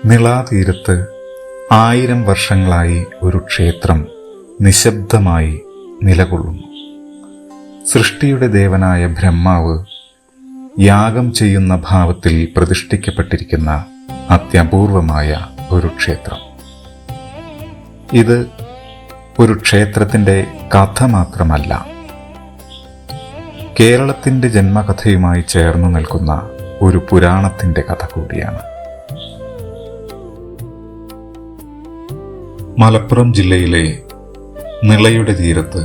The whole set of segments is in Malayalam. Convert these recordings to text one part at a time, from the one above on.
നിളാതീരത്ത് 1000 വർഷങ്ങളായി ഒരു ക്ഷേത്രം നിശബ്ദമായി നിലകൊള്ളുന്നു. സൃഷ്ടിയുടെ ദേവനായ ബ്രഹ്മാവ് യാഗം ചെയ്യുന്ന ഭാവത്തിൽ പ്രതിഷ്ഠിക്കപ്പെട്ടിരിക്കുന്ന അത്യപൂർവമായ ഒരു ക്ഷേത്രം. ഇത് ഒരു ക്ഷേത്രത്തിൻ്റെ കഥ മാത്രമല്ല, കേരളത്തിൻ്റെ ജന്മകഥയുമായി ചേർന്നു നിൽക്കുന്ന ഒരു പുരാണത്തിൻ്റെ കഥ കൂടിയാണ്. മലപ്പുറം ജില്ലയിലെ നിളയുടെ തീരത്ത്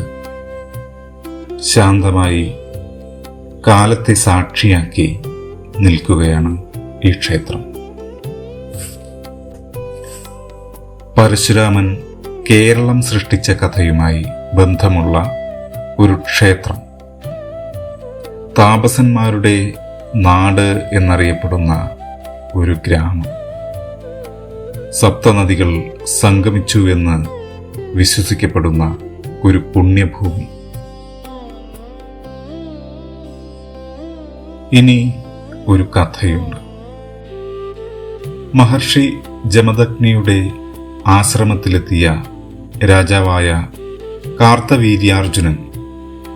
ശാന്തമായി കാലത്തെ സാക്ഷിയാക്കി നിൽക്കുകയാണ് ഈ ക്ഷേത്രം. പരശുരാമൻ കേരളം സൃഷ്ടിച്ച കഥയുമായി ബന്ധമുള്ള ഒരു ക്ഷേത്രം. താപസന്മാരുടെ നാട് എന്നറിയപ്പെടുന്ന ഒരു ഗ്രാമം. സപ്തനദികൾ സംഗമിച്ചു എന്ന് വിശ്വസിക്കപ്പെടുന്ന ഒരു പുണ്യഭൂമി. ഇനി ഒരു കഥയുണ്ട്. മഹർഷി ജമദഗ്നിയുടെ ആശ്രമത്തിലെത്തിയ രാജാവായ കാർത്തവീര്യാർജുനൻ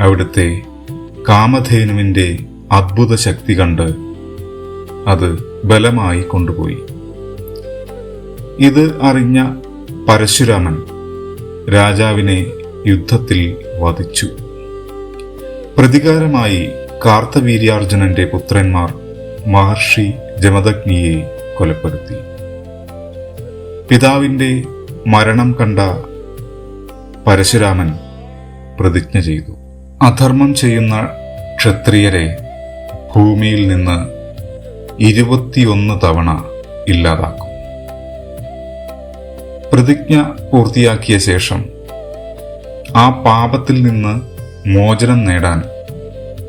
അവിടുത്തെ കാമധേനുവിൻ്റെ അദ്ഭുത ശക്തി കണ്ട് അത് ബലമായി കൊണ്ടുപോയി. ഇത് അറിഞ്ഞ പരശുരാമൻ രാജാവിനെ യുദ്ധത്തിൽ വധിച്ചു. പ്രതികാരമായി കാർത്തവീര്യാർജുനന്റെ പുത്രന്മാർ മഹർഷി ജമദഗ്നിയെ കൊലപ്പെടുത്തി. പിതാവിന്റെ മരണം കണ്ട പരശുരാമൻ പ്രതിജ്ഞ ചെയ്തു, അധർമ്മം ചെയ്യുന്ന ക്ഷത്രിയരെ ഭൂമിയിൽ നിന്ന് 21 തവണ ഇല്ലാതാക്കും. പ്രതിജ്ഞ പൂർത്തിയാക്കിയ ശേഷം ആ പാപത്തിൽ നിന്ന് മോചനം നേടാൻ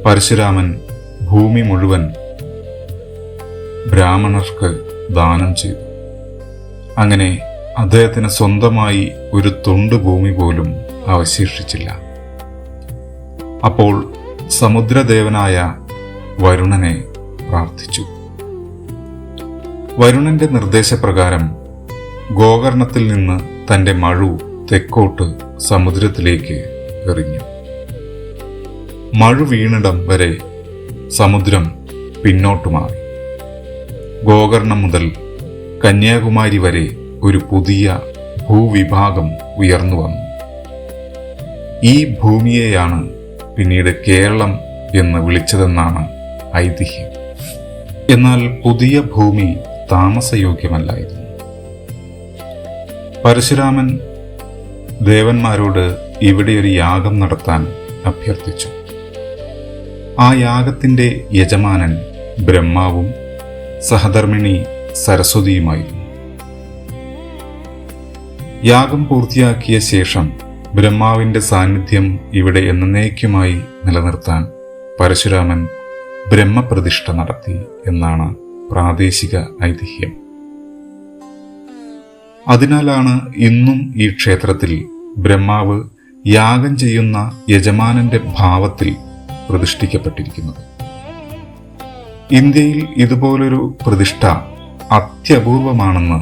പരശുരാമൻ ഭൂമി മുഴുവൻ ബ്രാഹ്മണർക്ക് ദാനം ചെയ്തു. അങ്ങനെ അദ്ദേഹത്തിന് സ്വന്തമായി ഒരു തുണ്ട് ഭൂമി പോലും അവശേഷിച്ചില്ല. അപ്പോൾ സമുദ്രദേവനായ വരുണനെ പ്രാർത്ഥിച്ചു. വരുണന്റെ നിർദ്ദേശപ്രകാരം ഗോകർണത്തിൽ നിന്ന് തന്റെ മഴു തെക്കോട്ട് സമുദ്രത്തിലേക്ക് എറിഞ്ഞു. മഴു വീണിടം വരെ സമുദ്രം പിന്നോട്ടു മാറി. ഗോകർണം മുതൽ കന്യാകുമാരി വരെ ഒരു പുതിയ ഭൂവിഭാഗം ഉയർന്നു വന്നു. ഈ ഭൂമിയെയാണ് പിന്നീട് കേരളം എന്ന് വിളിച്ചതെന്നാണ് ഐതിഹ്യം. എന്നാൽ പുതിയ ഭൂമി താമസയോഗ്യമല്ലായിരുന്നു. പരശുരാമൻ ദേവന്മാരോട് ഇവിടെ ഒരു യാഗം നടത്താൻ അഭ്യർത്ഥിച്ചു. ആ യാഗത്തിന്റെ യജമാനൻ ബ്രഹ്മാവും സഹധർമ്മിണി സരസ്വതിയുമായിരുന്നു. യാഗം പൂർത്തിയാക്കിയ ശേഷം ബ്രഹ്മാവിന്റെ സാന്നിധ്യം ഇവിടെ എന്നേക്കുമായി നിലനിർത്താൻ പരശുരാമൻ ബ്രഹ്മപ്രതിഷ്ഠ നടത്തി എന്നാണ് പ്രാദേശിക ഐതിഹ്യം. അതിനാലാണ് ഇന്നും ഈ ക്ഷേത്രത്തിൽ ബ്രഹ്മാവ് യാഗം ചെയ്യുന്ന യജമാനന്റെ ഭാവത്തിൽ പ്രതിഷ്ഠിക്കപ്പെട്ടിരിക്കുന്നത്. ഇന്ത്യയിൽ ഇതുപോലൊരു പ്രതിഷ്ഠ അത്യപൂർവമാണെന്ന്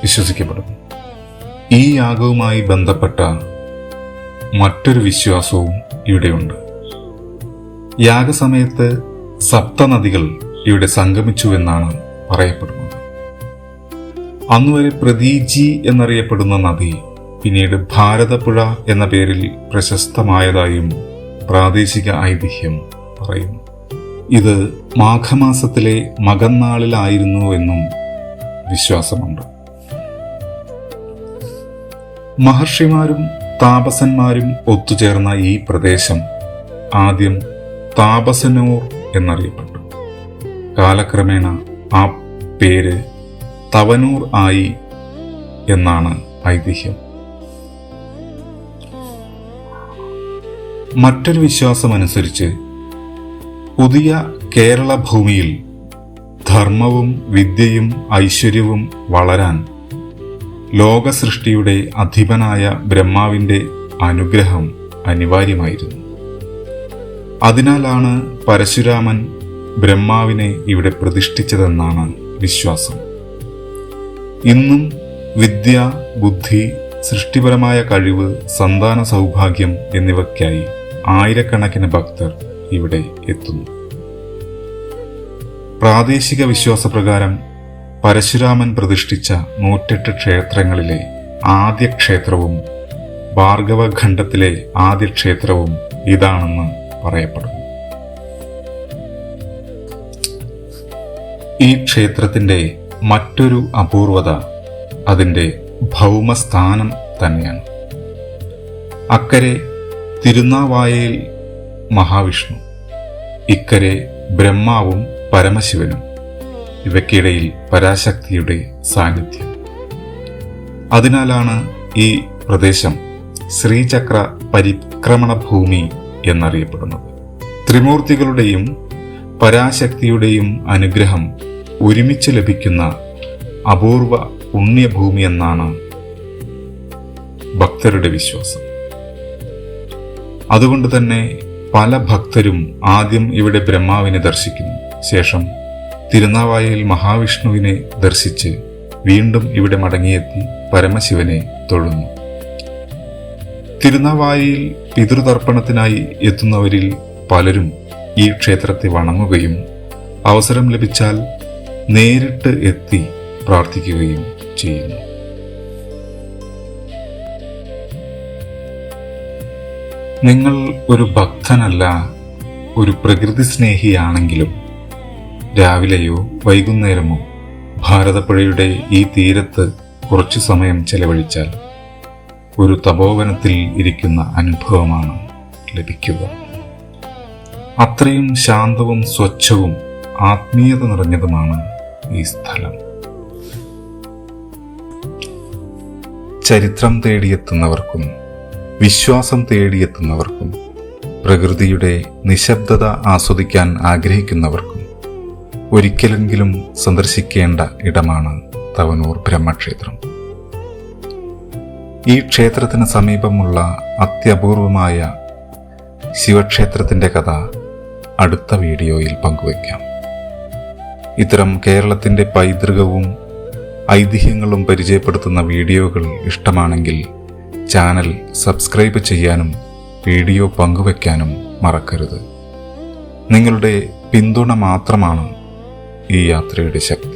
വിശ്വസിക്കപ്പെടുന്നു. ഈ യാഗവുമായി ബന്ധപ്പെട്ട മറ്റൊരു വിശ്വാസവും ഇവിടെയുണ്ട്. യാഗസമയത്ത് സപ്തനദികൾ ഇവിടെ സംഗമിച്ചുവെന്നാണ് പറയപ്പെടുന്നത്. അന്നുവരെ പ്രതീജി എന്നറിയപ്പെടുന്ന നദി പിന്നീട് ഭാരതപ്പുഴ എന്ന പേരിൽ പ്രശസ്തമായതായും പ്രാദേശിക ഐതിഹ്യം പറയുന്നു. ഇത് മാഘമാസത്തിലെ മകന്നാളിലായിരുന്നുവെന്നും വിശ്വാസമുണ്ട്. മഹർഷിമാരും താപസന്മാരും ഒത്തുചേർന്ന ഈ പ്രദേശം ആദ്യം താപസനൂർ എന്നറിയപ്പെട്ടു. കാലക്രമേണ ആ പേര് തവനൂർ ആയി എന്നാണ് ഐതിഹ്യം. മറ്റൊരു വിശ്വാസമനുസരിച്ച് പുതിയ കേരള ഭൂമിയിൽ ധർമ്മവും വിദ്യയും ഐശ്വര്യവും വളരാൻ ലോകസൃഷ്ടിയുടെ അധിപനായ ബ്രഹ്മാവിന്റെ അനുഗ്രഹം അനിവാര്യമായിരുന്നു. അതിനാലാണ് പരശുരാമൻ ബ്രഹ്മാവിനെ ഇവിടെ പ്രതിഷ്ഠിച്ചതെന്നാണ് വിശ്വാസം. ഇന്നും വിദ്യ, ബുദ്ധി, സൃഷ്ടിപരമായ കഴിവ്, സന്താന സൗഭാഗ്യം എന്നിവയ്ക്കായി ആയിരക്കണക്കിന് ഭക്തർ ഇവിടെ എത്തുന്നു. പ്രാദേശിക വിശ്വാസപ്രകാരം പരശുരാമൻ പ്രതിഷ്ഠിച്ച 108 ക്ഷേത്രങ്ങളിലെ ആദ്യ ക്ഷേത്രവും ഭാർഗവഖണ്ഡത്തിലെ ആദ്യ ക്ഷേത്രവും ഇതാണെന്ന് പറയപ്പെടുന്നു. ഈ ക്ഷേത്രത്തിന്റെ മറ്റൊരു അപൂർവത അതിൻ്റെ ഭൗമസ്ഥാനം തന്നെയാണ്. അക്കരെ തിരുനാവായയിൽ മഹാവിഷ്ണു, ഇക്കരെ ബ്രഹ്മാവും പരമശിവനും, ഇവയ്ക്കിടയിൽ പരാശക്തിയുടെ സാന്നിധ്യം. അതിനാലാണ് ഈ പ്രദേശം ശ്രീചക്ര പരിക്രമണ ഭൂമി എന്നറിയപ്പെടുന്നത്. ത്രിമൂർത്തികളുടെയും പരാശക്തിയുടെയും അനുഗ്രഹം ഒരുമിച്ച് ലഭിക്കുന്ന അപൂർവ പുണ്യഭൂമി എന്നാണ് ഭക്തരുടെ വിശ്വാസം. അതുകൊണ്ട് തന്നെ പല ഭക്തരും ആദ്യം ഇവിടെ ബ്രഹ്മാവിനെ ദർശിക്കുന്നു. ശേഷം തിരുനാവായയിൽ മഹാവിഷ്ണുവിനെ ദർശിച്ച് വീണ്ടും ഇവിടെ മടങ്ങിയെത്തി പരമശിവനെ തൊഴുന്നു. തിരുനാവായയിൽ പിതൃതർപ്പണത്തിനായി എത്തുന്നവരിൽ പലരും ഈ ക്ഷേത്രത്തെ വണങ്ങുകയും അവസരം ലഭിച്ചാൽ നേരിട്ട് എത്തി പ്രാർത്ഥിക്കുകയും ചെയ്യുന്നു. നിങ്ങൾ ഒരു ഭക്തനല്ല, ഒരു പ്രകൃതി സ്നേഹിയാണെങ്കിലും രാവിലെയോ വൈകുന്നേരമോ ഭാരതപ്പുഴയുടെ ഈ തീരത്ത് കുറച്ചു സമയം ചെലവഴിച്ചാൽ ഒരു തപോവനത്തിൽ ഇരിക്കുന്ന അനുഭവമാണ് ലഭിക്കുക. അത്രയും ശാന്തവും സ്വച്ഛവും ആത്മീയത നിറഞ്ഞതുമാണ് ഈ സ്ഥലം. ചരിത്രം തേടിയെത്തുന്നവർക്കും വിശ്വാസം തേടിയെത്തുന്നവർക്കും പ്രകൃതിയുടെ നിശബ്ദത ആസ്വദിക്കാൻ ആഗ്രഹിക്കുന്നവർക്കും ഒരിക്കലെങ്കിലും സന്ദർശിക്കേണ്ട ഇടമാണ് തവനൂർ ബ്രഹ്മക്ഷേത്രം. ഈ ക്ഷേത്രത്തിന് സമീപമുള്ള അത്യപൂർവമായ ശിവക്ഷേത്രത്തിൻ്റെ കഥ അടുത്ത വീഡിയോയിൽ പങ്കുവയ്ക്കാം. ഇത്തരം കേരളത്തിൻ്റെ പൈതൃകവും ഐതിഹ്യങ്ങളും പരിചയപ്പെടുത്തുന്ന വീഡിയോകൾ ഇഷ്ടമാണെങ്കിൽ ചാനൽ സബ്സ്ക്രൈബ് ചെയ്യാനും വീഡിയോ പങ്കുവയ്ക്കാനും മറക്കരുത്. നിങ്ങളുടെ പിന്തുണ മാത്രമാണ് ഈ യാത്രയുടെ ശക്തി.